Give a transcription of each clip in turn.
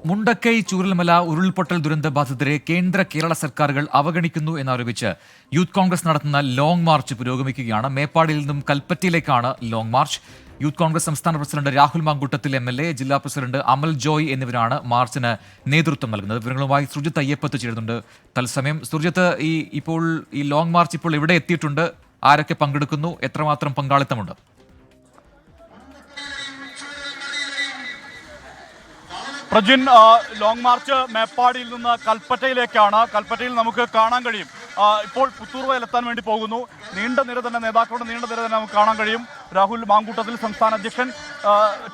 മുണ്ടക്കൈ ചൂരൽമല ഉരുൾപൊട്ടൽ ദുരന്ത ബാധിതരെ കേരള സർക്കാരുകൾ അവഗണിക്കുന്നു എന്നാരോപിച്ച് യൂത്ത് കോൺഗ്രസ് നടത്തുന്ന ലോങ് മാർച്ച് പുരോഗമിക്കുകയാണ്. മേപ്പാടിയിൽ നിന്നും കൽപ്പറ്റയിലേക്കാണ് ലോങ് മാർച്ച്. യൂത്ത് കോൺഗ്രസ് സംസ്ഥാന പ്രസിഡന്റ് രാഹുൽ മാങ്കൂട്ടത്തിൽ MLA, ജില്ലാ പ്രസിഡന്റ് അമൽ ജോയ് എന്നിവരാണ് മാർച്ചിന് നേതൃത്വം നൽകുന്നത്. വിവരങ്ങളുമായി സുർജിത്ത് അയ്യപ്പത്ത് ചേരുന്നുണ്ട് തത്സമയം. സുർജിത്ത്, ഇപ്പോൾ ഈ ലോങ് മാർച്ച് ഇപ്പോൾ എവിടെ എത്തിയിട്ടുണ്ട്? ആരൊക്കെ പങ്കെടുക്കുന്നു? എത്രമാത്രം പങ്കാളിത്തമുണ്ട്? പ്രജിൻ, ലോങ് മാർച്ച് മേപ്പാടിയിൽ നിന്ന് കൽപ്പറ്റയിലേക്കാണ്. കൽപ്പറ്റയിൽ നമുക്ക് കാണാൻ കഴിയും ഇപ്പോൾ പുത്തൂർ വയലെത്താൻ വേണ്ടി പോകുന്നു. നീണ്ട നിര തന്നെ, നേതാക്കളുടെ നീണ്ട നിര തന്നെ നമുക്ക് കാണാൻ കഴിയും. രാഹുൽ മാങ്കൂട്ടത്തിൽ സംസ്ഥാന അധ്യക്ഷൻ,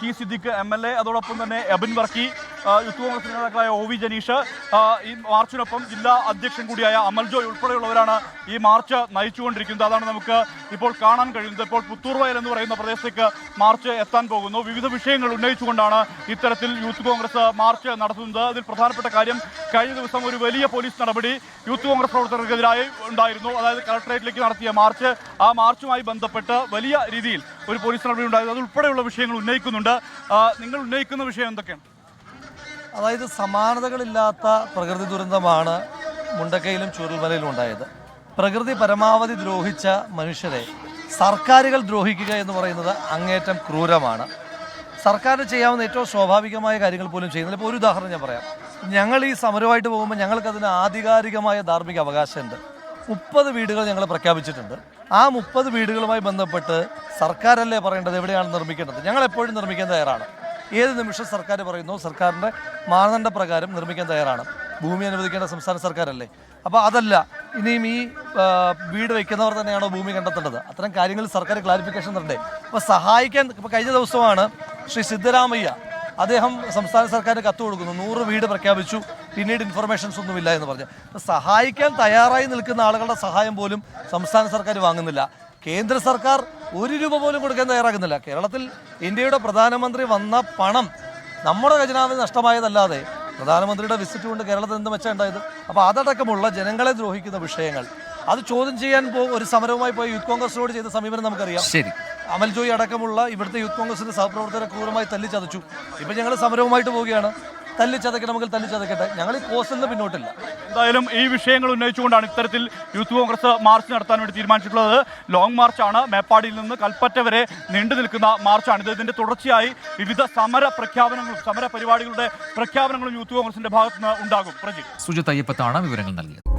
ടി സിദ്ദിഖ് MLA, അതോടൊപ്പം തന്നെ എബിൻ വർക്കി, യൂത്ത് കോൺഗ്രസ് നേതാക്കളായ OV ജനീഷ്, ഈ മാർച്ചിനൊപ്പം ജില്ലാ അധ്യക്ഷൻ കൂടിയായ അമൽ ജോയ് ഉൾപ്പെടെയുള്ളവരാണ് ഈ മാർച്ച് നയിച്ചുകൊണ്ടിരിക്കുന്നത്. അതാണ് നമുക്ക് ഇപ്പോൾ കാണാൻ കഴിയുന്നത്. ഇപ്പോൾ പുത്തൂർ വയൽ എന്ന് പറയുന്ന പ്രദേശത്തേക്ക് മാർച്ച് എത്താൻ പോകുന്നു. വിവിധ വിഷയങ്ങൾ ഉന്നയിച്ചുകൊണ്ടാണ് ഇത്തരത്തിൽ യൂത്ത് കോൺഗ്രസ് മാർച്ച് നടത്തുന്നത്. അതിൽ പ്രധാനപ്പെട്ട കാര്യം, കഴിഞ്ഞ ദിവസം ഒരു വലിയ പോലീസ് നടപടി യൂത്ത് കോൺഗ്രസ് പ്രവർത്തകർക്കെതിരായി ഉണ്ടായിരുന്നു. അതായത് കളക്ടറേറ്റിലേക്ക് നടത്തിയ മാർച്ച്, ആ മാർച്ചുമായി ബന്ധപ്പെട്ട് വലിയ രീതിയിൽ ഒരു പോലീസ് നടപടി ഉണ്ടായത്. അതുൾപ്പെടെയുള്ള വിഷയങ്ങൾ ഉന്നയിക്കുന്നുണ്ട്. നിങ്ങൾ ഉന്നയിക്കുന്ന വിഷയം എന്തൊക്കെയാണ്? അതായത് സമാനതകളില്ലാത്ത പ്രകൃതി ദുരന്തമാണ് മുണ്ടക്കയിലും ചൂരൽമലയിലും ഉണ്ടായത്. പ്രകൃതി പരമാവധി ദ്രോഹിച്ച മനുഷ്യരെ സർക്കാരുകൾ ദ്രോഹിക്കുക എന്ന് പറയുന്നത് അങ്ങേറ്റം ക്രൂരമാണ്. സർക്കാരിന് ചെയ്യാവുന്ന ഏറ്റവും സ്വാഭാവികമായ കാര്യങ്ങൾ പോലും ചെയ്യുന്നില്ല. ഇപ്പോൾ ഒരു ഉദാഹരണം ഞാൻ പറയാം. ഞങ്ങൾ ഈ സമരമായിട്ട് പോകുമ്പോൾ ഞങ്ങൾക്കതിന് ആധികാരികമായ ധാർമ്മിക അവകാശമുണ്ട്. 30 വീടുകൾ ഞങ്ങൾ പ്രഖ്യാപിച്ചിട്ടുണ്ട്. ആ 30 വീടുകളുമായി ബന്ധപ്പെട്ട് സർക്കാരല്ലേ പറയേണ്ടത് എവിടെയാണ് നിർമ്മിക്കേണ്ടത്. ഞങ്ങൾ എപ്പോഴും നിർമ്മിക്കാൻ തയ്യാറാണ്. ഏത് നിമിഷം സർക്കാർ പറയുന്നു സർക്കാരിൻ്റെ മാനദണ്ഡ പ്രകാരം നിർമ്മിക്കാൻ തയ്യാറാണ്. ഭൂമി അനുവദിക്കേണ്ട സംസ്ഥാന സർക്കാരല്ലേ. അപ്പോൾ അതല്ല, ഇനിയും ഈ വീട് വയ്ക്കുന്നവർ തന്നെയാണോ ഭൂമി കണ്ടെത്തേണ്ടത്? അത്തരം കാര്യങ്ങളിൽ സർക്കാർ ക്ലാരിഫിക്കേഷൻ തരണ്ടേ. അപ്പോൾ സഹായിക്കാൻ, ഇപ്പോൾ കഴിഞ്ഞ ദിവസമാണ് ശ്രീ സിദ്ധരാമയ്യ, അദ്ദേഹം സംസ്ഥാന സർക്കാരിന് കത്ത് കൊടുക്കുന്നു. 100 വീട് പ്രഖ്യാപിച്ചു, പിന്നീട് ഇൻഫർമേഷൻസ് ഒന്നുമില്ല എന്ന് പറഞ്ഞ്. അപ്പോൾ സഹായിക്കാൻ തയ്യാറായി നിൽക്കുന്ന ആളുകളുടെ സഹായം പോലും സംസ്ഥാന സർക്കാർ വാങ്ങുന്നില്ല. കേന്ദ്ര സർക്കാർ 1 രൂപ പോലും കൊടുക്കാൻ തയ്യാറാകുന്നില്ല. കേരളത്തിൽ ഇന്ത്യയുടെ പ്രധാനമന്ത്രി വന്ന പണം നമ്മുടെ ഖജനാവിന് നഷ്ടമായതല്ലാതെ പ്രധാനമന്ത്രിയുടെ വിസിറ്റ് കൊണ്ട് കേരളത്തിൽ എന്ത് മെച്ചം ഉണ്ടായത്? അപ്പോൾ അതടക്കമുള്ള ജനങ്ങളെ ദ്രോഹിക്കുന്ന വിഷയങ്ങൾ അത് ചോദ്യം ചെയ്യാൻ ഒരു സമരവുമായി പോയി യൂത്ത് കോൺഗ്രസിനോട് ചെയ്ത സമീപനം നമുക്കറിയാം. ശരി, അമൽ ജോയി അടക്കമുള്ള ഇവിടുത്തെ യൂത്ത് കോൺഗ്രസിന്റെ സഹപ്രവർത്തകരെ ക്രൂരമായി തല്ലിച്ചതച്ചു. ഇപ്പം ഞങ്ങൾ സമരവുമായിട്ട് പോവുകയാണ്. തല്ലിച്ചതയ്ക്കണമെങ്കിൽ തല്ലിച്ചതയ്ക്കട്ടെ, ഞങ്ങൾ ഈ കോഴ്സിൽ നിന്ന് പിന്നോട്ടില്ല. എന്തായാലും ഈ വിഷയങ്ങൾ ഉന്നയിച്ചുകൊണ്ടാണ് ഇത്തരത്തിൽ യൂത്ത് കോൺഗ്രസ് മാർച്ച് നടത്താൻ വേണ്ടി തീരുമാനിച്ചിട്ടുള്ളത്. ലോങ് മാർച്ചാണ്. മേപ്പാടിയിൽ നിന്ന് കൽപ്പറ്റ വരെ നീണ്ടു നിൽക്കുന്ന മാർച്ചാണ്. ഇതിന്റെ തുടർച്ചയായി വിവിധ സമര പരിപാടികളുടെ പ്രഖ്യാപനങ്ങളും യൂത്ത് കോൺഗ്രസിന്റെ ഭാഗത്തുനിന്ന് ഉണ്ടാകും. സുജിത്ത് അയ്യപ്പത്താണ് വിവരങ്ങൾ നൽകിയത്.